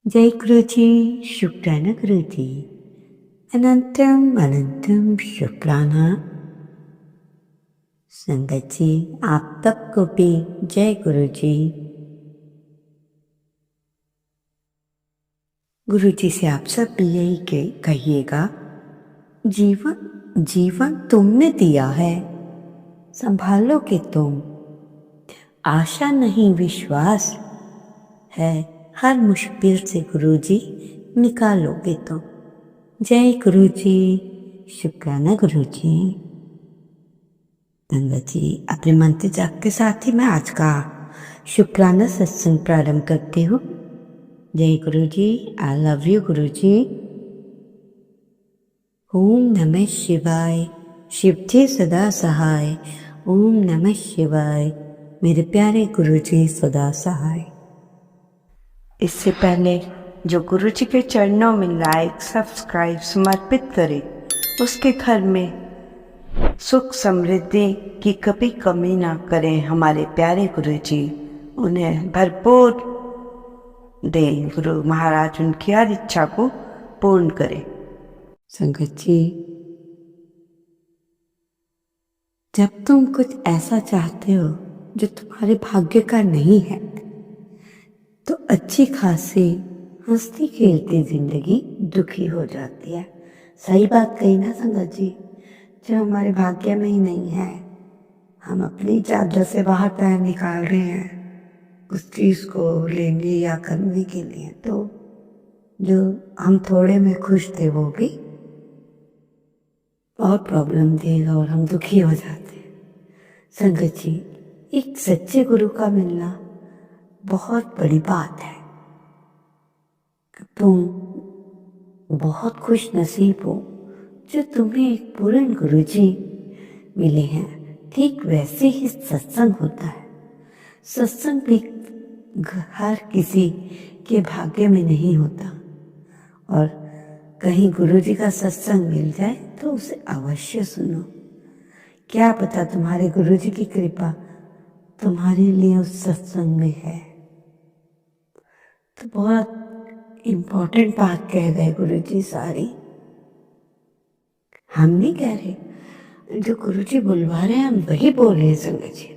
जय गुरुजी, शुक्राना गुरुजी। अनंतम अनंतम शुक्राना। संगत जी, आप सबको भी जय गुरुजी। गुरुजी से आप सब भी यही कहिएगा, जीवन जीवन तुमने दिया है, संभालोगे तुम। आशा नहीं विश्वास है, हर मुश्किल से गुरुजी निकालोगे तुम। जय गुरुजी, शुक्राना गुरुजी। संगत जी, अपने मंत्र जाप के साथ ही मैं आज का शुक्राना सत्संग प्रारंभ करती हूँ। जय गुरुजी, आई लव यू गुरुजी। ओम नमः शिवाय, शिव जी सदा सहाय। ओम नमः शिवाय, मेरे प्यारे गुरुजी सदा सहाय। इससे पहले जो गुरुजी के चरणों में लाइक सब्सक्राइब समर्पित करे, उसके घर में सुख समृद्धि की कभी कमी ना करें हमारे प्यारे गुरुजी। उन्हें भरपूर दें, गुरु महाराज उनकी हर इच्छा को पूर्ण करें। संगत जी, जब तुम कुछ ऐसा चाहते हो जो तुम्हारे भाग्य का नहीं है, तो अच्छी खासी हंसती खेलती जिंदगी दुखी हो जाती है। सही बात कही ना संगत जी। जो हमारे भाग्य में ही नहीं है, हम अपनी चादर से बाहर पैर निकाल रहे हैं उस चीज को लेंगे या करने के लिए, तो जो हम थोड़े में खुश थे वो भी बहुत प्रॉब्लम देगा और हम दुखी हो जाते हैं। संगत जी, एक सच्चे गुरु का मिलना बहुत बड़ी बात है। तुम बहुत खुश नसीब हो जो तुम्हें एक पूर्ण गुरुजी मिले हैं। ठीक वैसे ही सत्संग होता है। सत्संग भी हर किसी के भाग्य में नहीं होता, और कहीं गुरुजी का सत्संग मिल जाए तो उसे अवश्य सुनो। क्या पता तुम्हारे गुरुजी की कृपा तुम्हारे लिए उस सत्संग में है। तो बहुत इम्पोर्टेंट बात कह गए गुरुजी सारी। हम नहीं कह रहे, जो गुरुजी बुलवा रहे हैं हम वही बोल रहे हैं। संगत जी,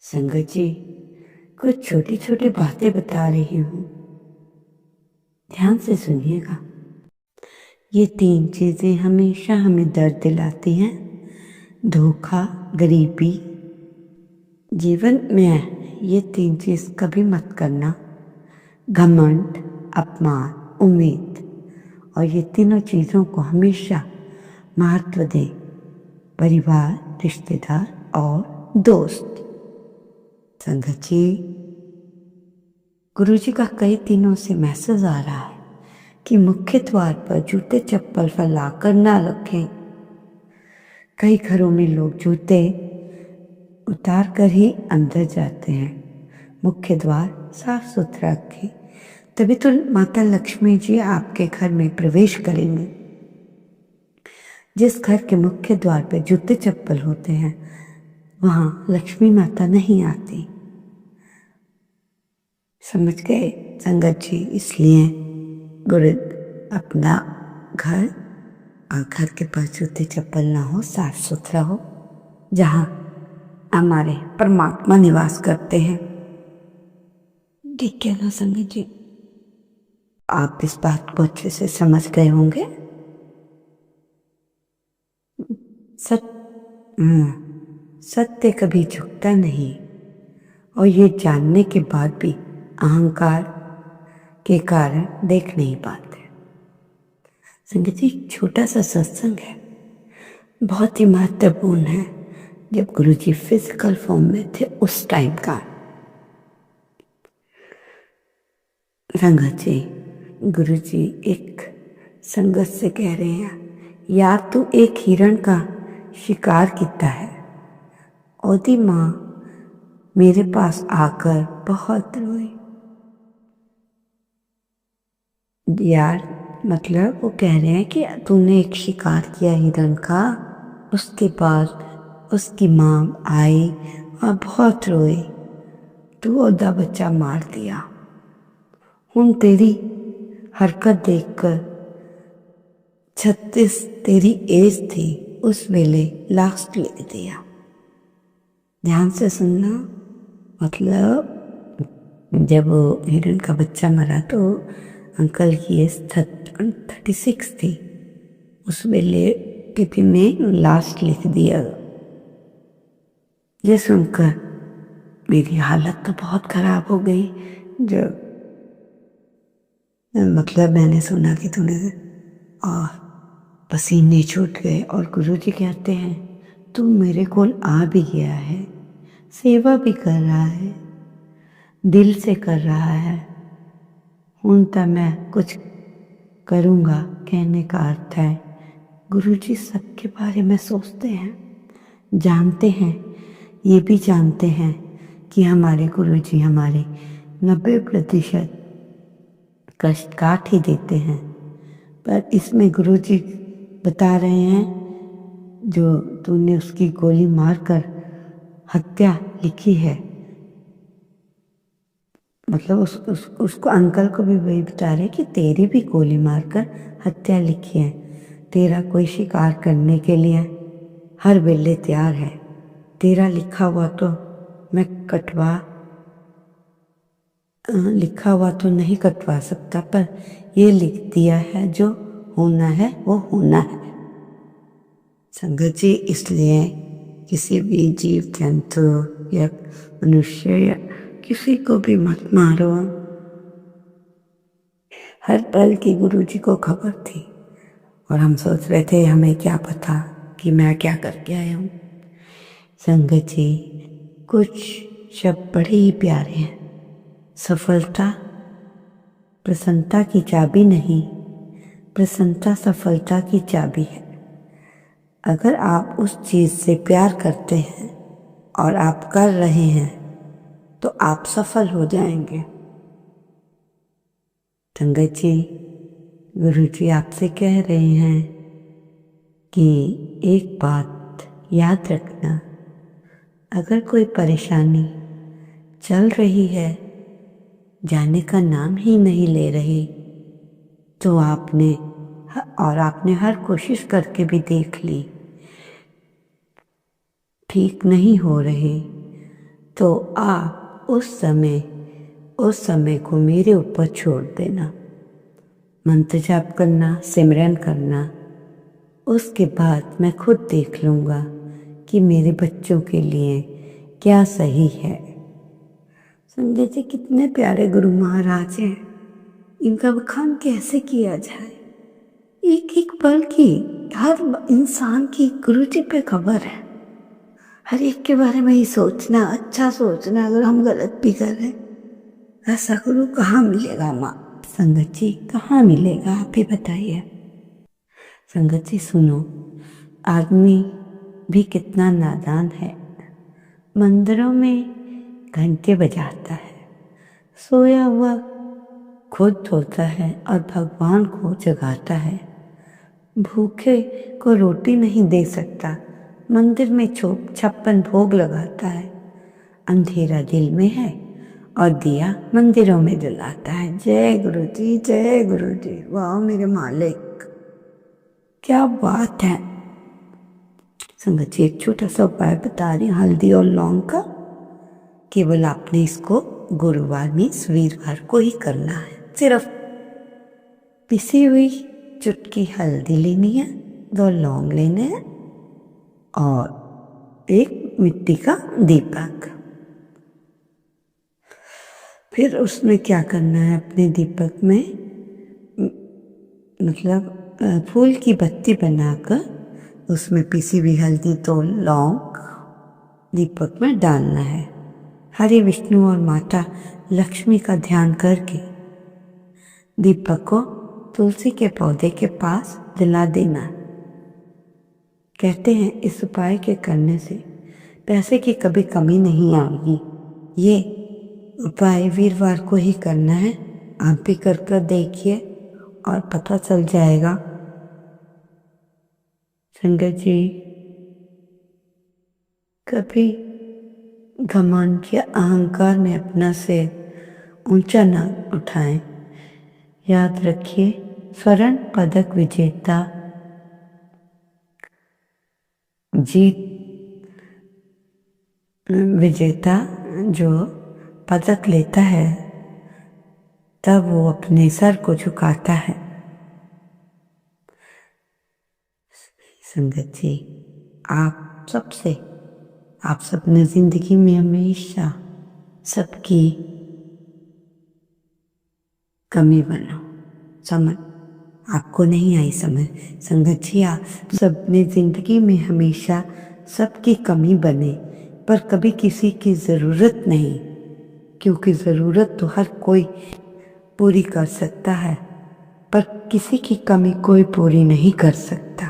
संगत जी, कुछ छोटी छोटी बातें बता रही हूँ, ध्यान से सुनिएगा। ये 3 चीजें हमेशा हमें दर्द दिलाती हैं। धोखा, गरीबी। जीवन में ये 3 चीज कभी मत करना। घमंड, अपमान, उम्मीद। और ये तीनों चीजों को हमेशा महत्व दे। परिवार, रिश्तेदार और दोस्त। संगत जी, गुरुजी का कई दिनों से मैसेज आ रहा है कि मुख्य द्वार पर जूते चप्पल फैलाकर ना रखें। कई घरों में लोग जूते उतार कर ही अंदर जाते हैं। मुख्य द्वार साफ सुथरा रखें, तभी तो माता लक्ष्मी जी आपके घर में प्रवेश करेंगे। जिस घर के मुख्य द्वार पर जूते चप्पल होते हैं, वहां लक्ष्मी माता नहीं आती। समझ गए संगत जी? इसलिए गुरु अपना घर और घर के पास जूते चप्पल ना हो, साफ सुथरा हो, जहाँ हमारे परमात्मा निवास करते हैं। ठीक है ना संगत जी? आप इस बात को अच्छे से समझ गए होंगे। सत्य कभी झुकता नहीं, और ये जानने के बाद भी अहंकार के कारण देख नहीं पाते। संगत जी, छोटा सा सत्संग है, बहुत ही महत्वपूर्ण है। जब गुरुजी फिजिकल फॉर्म में थे उस टाइम का। संगत जी, गुरुजी एक संगत से कह रहे हैं, यार तू एक हिरण का शिकार किया है। ओदी माँ मेरे पास आकर बहुत रोई। यार मतलब वो कह रहे हैं कि तूने एक शिकार किया हिरण का, उसके बाद उसकी माँ आई और बहुत रोई, तू ओदा बच्चा मार दिया। ਹੁਣ तेरी हरकत देखकर 36 तेरी एज थी उस वेले लास्ट लिख दिया। ध्यान से सुनना, मतलब जब वो हिरण का बच्चा मरा तो अंकल की एज 36 थी, उस वेले टिफिन में लास्ट लिख दिया। ये सुनकर मेरी हालत तो बहुत खराब हो गई। जब मतलब मैंने सुना कि तूने, और पसीने छूट गए। और गुरुजी कहते हैं तू मेरे कोल आ भी गया है, सेवा भी कर रहा है, दिल से कर रहा है, हुण तो मैं कुछ करूँगा। कहने का अर्थ है गुरुजी सबके बारे में सोचते हैं, जानते हैं, ये भी जानते हैं कि हमारे गुरुजी हमारे 90% कष्ट काट ही देते हैं। पर इसमें गुरुजी बता रहे हैं जो तूने उसकी गोली मारकर हत्या लिखी है, मतलब उसको अंकल को भी वही बता रहे कि तेरी भी गोली मारकर हत्या लिखी है। तेरा कोई शिकार करने के लिए हर वेले तैयार है। तेरा लिखा हुआ तो मैं लिखा हुआ तो नहीं कटवा सकता, पर ये लिख दिया है जो होना है वो होना है। संगत जी, इसलिए किसी भी जीव जंतु या मनुष्य या किसी को भी मत मारो। हर पल की गुरुजी को खबर थी और हम सोच रहे थे हमें क्या पता कि मैं क्या करके आया हूँ। संगत जी, कुछ शब्द बड़े ही प्यारे हैं। सफलता प्रसन्नता की चाबी नहीं, प्रसन्नता सफलता की चाबी है। अगर आप उस चीज से प्यार करते हैं और आप कर रहे हैं तो आप सफल हो जाएंगे। संगत जी, गुरु जी आपसे कह रहे हैं कि एक बात याद रखना, अगर कोई परेशानी चल रही है, जाने का नाम ही नहीं ले रही, तो आपने हर कोशिश करके भी देख ली, ठीक नहीं हो रही, तो आप उस समय को मेरे ऊपर छोड़ देना। मंत्र जाप करना, सिमरन करना, उसके बाद मैं खुद देख लूँगा कि मेरे बच्चों के लिए क्या सही है। संजय जी, कितने प्यारे गुरु महाराज हैं, इनका बखान कैसे किया जाए। एक एक पल की हर इंसान की गुरु जी पे खबर है। हर एक के बारे में ही सोचना, अच्छा सोचना। अगर हम गलत भी कर रहे, ऐसा गुरु कहाँ मिलेगा माँ? संगत जी, कहाँ मिलेगा, आप ही बताइए। संगत जी सुनो, आदमी भी कितना नादान है। मंदिरों में घंटे बजाता है, सोया हुआ खुद धोता है और भगवान को जगाता है। भूखे को रोटी नहीं दे सकता, मंदिर में 56 भोग लगाता है। अंधेरा दिल में है और दिया मंदिरों में जलाता है। जय गुरु जी, जय गुरु जी। वाह मेरे मालिक, क्या बात है। संगत जी, एक छोटा सा उपाय बता रही, हल्दी और लौंग का। केवल आपने इसको गुरुवार में वीरवार को ही करना है। सिर्फ पिसी हुई चुटकी हल्दी लेनी है, 2 लौंग लेने हैं और एक मिट्टी का दीपक। फिर उसमें क्या करना है, अपने दीपक में मतलब फूल की बत्ती बनाकर उसमें पिसी हुई हल्दी 2 लौंग दीपक में डालना है। हरि विष्णु और माता लक्ष्मी का ध्यान करके दीपक को तुलसी के पौधे के पास जला देना। कहते हैं इस उपाय के करने से पैसे की कभी कमी नहीं आएगी। ये उपाय वीरवार को ही करना है। आप भी कर देखिए और पता चल जाएगा। संगत जी, कभी घमंड या अहंकार में अपना सिर ऊंचा न उठाएं। याद रखिए, स्वर्ण पदक विजेता विजेता जो पदक लेता है तब वो अपने सर को झुकाता है। संगत जी, आप सबने जिंदगी में हमेशा सबकी कमी बनो। समझ आपको नहीं आई समझ? संगत जी, आप सबने जिंदगी में हमेशा सबकी कमी बने, पर कभी किसी की ज़रूरत नहीं, क्योंकि ज़रूरत तो हर कोई पूरी कर सकता है, पर किसी की कमी कोई पूरी नहीं कर सकता।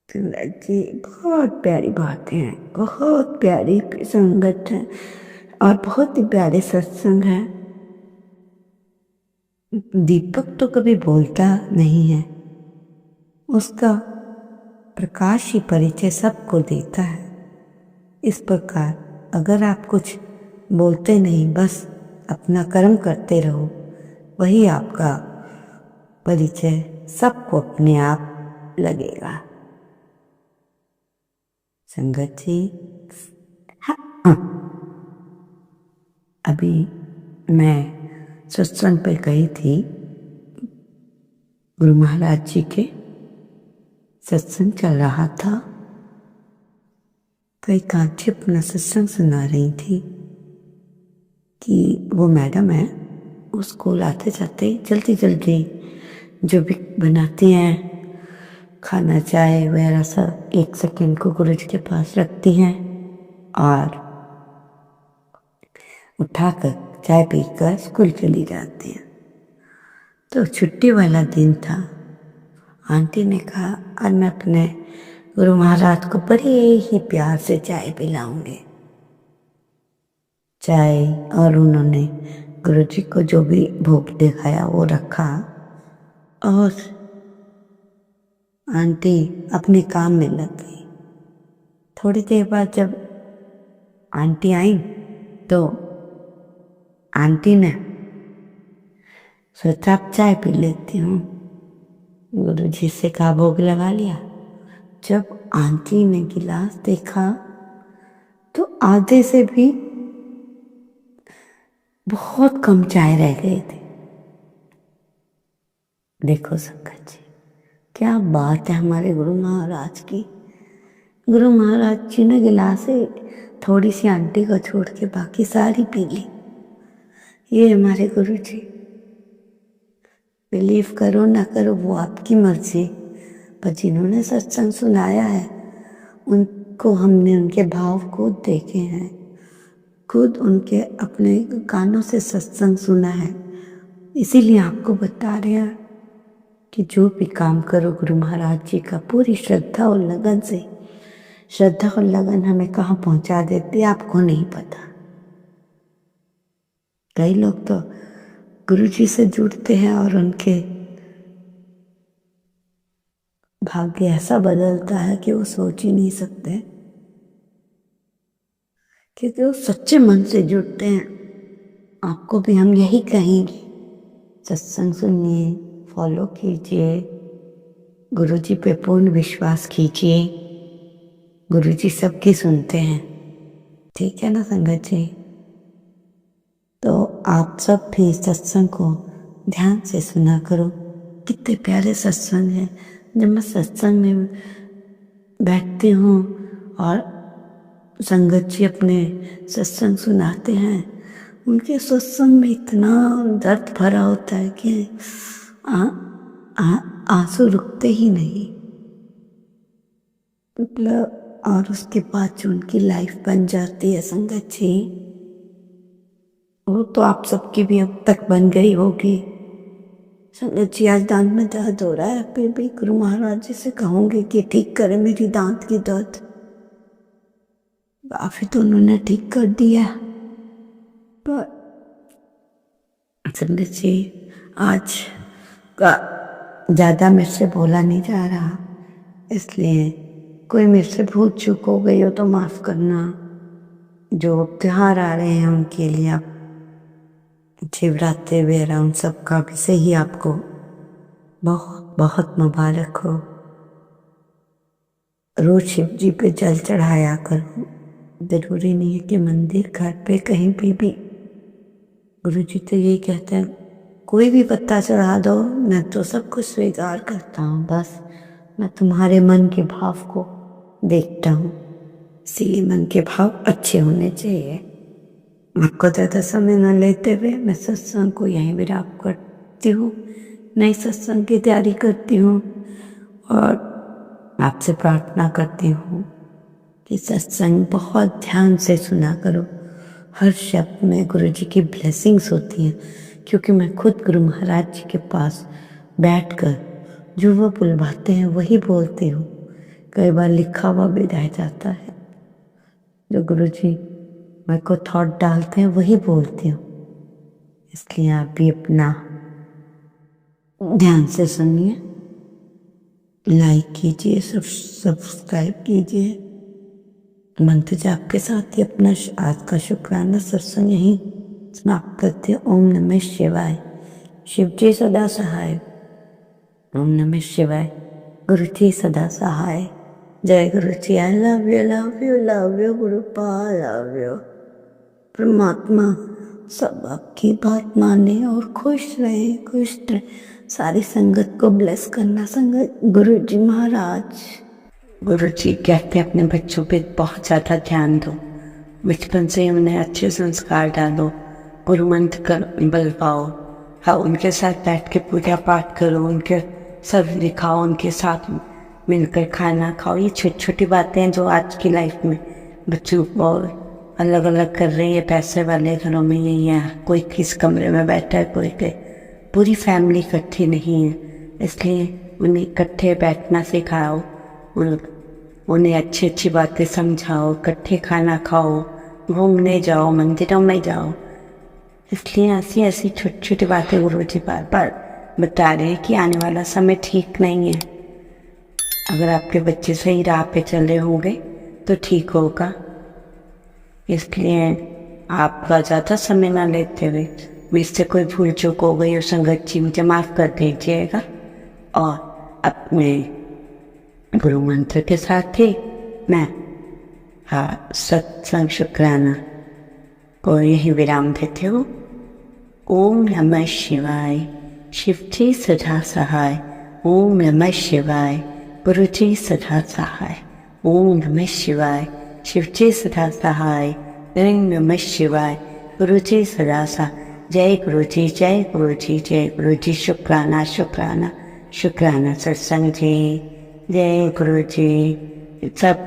संगत जी, बहुत प्यारी बातें हैं, बहुत प्यारी संगत है और बहुत ही प्यारे सत्संग है। दीपक तो कभी बोलता नहीं है, उसका प्रकाश ही परिचय सबको देता है। इस प्रकार अगर आप कुछ बोलते नहीं, बस अपना कर्म करते रहो, वही आपका परिचय सबको अपने आप लगेगा। संगत जी, हाँ, अभी मैं सत्संग पे गई थी, गुरु महाराज जी के सत्संग चल रहा था, तो एक आंटी अपना सत्संग सुना रही थी कि वो मैडम है, वो स्कूल आते जाते जल्दी जल्दी जो भी बनाती हैं खाना चाय वगैरह सब 1 सेकंड को गुरु जी के पास रखती हैं और उठाकर चाय पीकर स्कूल चली जाती हैं। तो छुट्टी वाला दिन था। आंटी ने कहा, आज मैं अपने गुरु महाराज को बड़े ही प्यार से चाय पिलाऊंगी। चाय और उन्होंने गुरु जी को जो भी भोग दिखाया वो रखा और आंटी अपने काम में लग गई। थोड़ी देर बाद जब आंटी आई तो आंटी ने सोचा अब चाय पी लेती हूँ। गुरु जी से कहा भोग लगा लिया। जब आंटी ने गिलास देखा तो आधे से भी बहुत कम चाय रह गए थे। देखो संगत जी, क्या बात है हमारे गुरु महाराज की। गुरु महाराज जी ने गिलास से थोड़ी सी आंटी को छोड़ के बाकी सारी पी ली। ये हमारे गुरु जी, बिलीव करो ना करो वो आपकी मर्जी, पर जिन्होंने सत्संग सुनाया है उनको हमने उनके भाव खुद देखे हैं, खुद उनके अपने कानों से सत्संग सुना है। इसीलिए आपको बता रहे हैं कि जो भी काम करो गुरु महाराज जी का पूरी श्रद्धा और लगन से। श्रद्धा और लगन हमें कहाँ पहुंचा देती है आपको नहीं पता। कई लोग तो गुरु जी से जुड़ते हैं और उनके भाग्य ऐसा बदलता है कि वो सोच ही नहीं सकते, क्योंकि वो सच्चे मन से जुड़ते हैं। आपको भी हम यही कहेंगे, सत्संग सुनिए, फॉलो कीजिए, गुरु जी पे पूर्ण विश्वास कीजिए। गुरु जी सबकी सुनते हैं, ठीक है ना संगत जी? तो आप सब भी सत्संग को ध्यान से सुना करो। कितने प्यारे सत्संग हैं। जब मैं सत्संग में बैठती हूँ और संगत जी अपने सत्संग सुनाते हैं, उनके सत्संग में इतना दर्द भरा होता है कि आंसू रुकते ही नहीं। मतलब और उसके बाद जो उनकी लाइफ बन जाती है संगत जी, वो तो आप सबकी भी अब तक बन गई होगी। संगत जी, आज दांत में दर्द हो रहा है, फिर भी गुरु महाराज जी से कहूँगी कि ठीक करें मेरी दांत की दर्द। काफी तो उन्होंने ठीक कर दिया, पर संगत जी आज का ज़्यादा मेरे से बोला नहीं जा रहा, इसलिए कोई मेरे से भूल चूक हो गई हो तो माफ़ करना। जो त्योहार आ रहे हैं उनके लिए आप शिवरात्रि वगैरह उन सब का भी सही आपको बहुत बहुत मुबारक हो। रोज शिव जी पे जल चढ़ाया करो। जरूरी नहीं है कि मंदिर, घर पे, कहीं भी। गुरु जी तो यही कहते हैं, कोई भी पत्ता चढ़ा दो, मैं तो सब कुछ स्वीकार करता हूँ, बस मैं तुम्हारे मन के भाव को देखता हूँ। इसीलिए मन के भाव अच्छे होने चाहिए। आपको ज़्यादा समय न लेते हुए मैं सत्संग को यहीं विराम करती हूँ। नई सत्संग की तैयारी करती हूँ और आपसे प्रार्थना करती हूँ कि सत्संग बहुत ध्यान से सुना करो। हर शब्द में गुरु जी की ब्लेसिंग्स होती हैं, क्योंकि मैं खुद गुरु महाराज जी के पास बैठकर जो वो बुलवाते हैं वही बोलती हूँ। कई बार लिखा हुआ भी रह जाता है, जो गुरु जी मेरे को थॉट डालते हैं वही बोलती हूँ। इसलिए आप भी अपना ध्यान से सुनिए, लाइक कीजिए, सब्सक्राइब कीजिए। मंत्र जाप के साथ ही अपना आज का शुक्राना सत्संग यहीं समाप्त करते हैं। ओम नमः शिवाय। शिव जी सदा सहाय। ओम नमः शिवाय। गुरु जी सदा सहाय। जय गुरु जी। I love you, love you, love you Gurupal, love you. परमात्मा सब आपकी बात माने और खुश रहे, खुश रहे। सारी संगत को ब्लेस करना। संगत गुरु जी महाराज, गुरु जी कहते हैं अपने बच्चों पे बहुत ज़्यादा ध्यान दो, बचपन से ही उन्हें अच्छे संस्कार डालो, गुरु मंत्र कर बलवाओ। हाँ, उनके साथ बैठ के पूजा पाठ करो, उनके सब दिखाओ, उनके साथ मिलकर खाना खाओ। ये छोटी छोटी बातें हैं जो आज की लाइफ में बच्चों को अलग अलग कर रही है। पैसे वाले घरों में यही है, कोई किस कमरे में बैठा है, कोई के पूरी फैमिली इकट्ठी नहीं है। इसलिए उन्हें इकट्ठे बैठना सिखाओ, उन्हें अच्छी अच्छी बातें समझाओ, इकट्ठे खाना खाओ, घूमने जाओ, मंदिरों में जाओ। इसलिए ऐसी ऐसी छोटी छोटी बातें गुरु जी बार बार बता रहे हैं कि आने वाला समय ठीक नहीं है। अगर आपके बच्चे सही राह पे चले होंगे तो ठीक होगा। इसलिए आपका ज़्यादा समय ना लेते हुए, मुझसे कोई भूल चूक हो गई और संगत जी मुझे माफ़ कर दीजिएगा। और अपने गुरु मंत्र के साथ ही मैं सत्संग शुक्राना को यही विराम देते हूँ। ओम नमः शिवाय। शिव जी सदा सहाय। ओम नमः शिवाय। गुरु जी सदा सहाय। ओम नमः शिवाय। शिव जी सदा सहाय। ओम नमः शिवाय। गुरु जी सदा सहाय। जय गुरु जी, जय गुरु जी, जय गुरु जी। शुक्राना शुक्राना शुक्राना सत्संग जी। जय गुरु जी। सब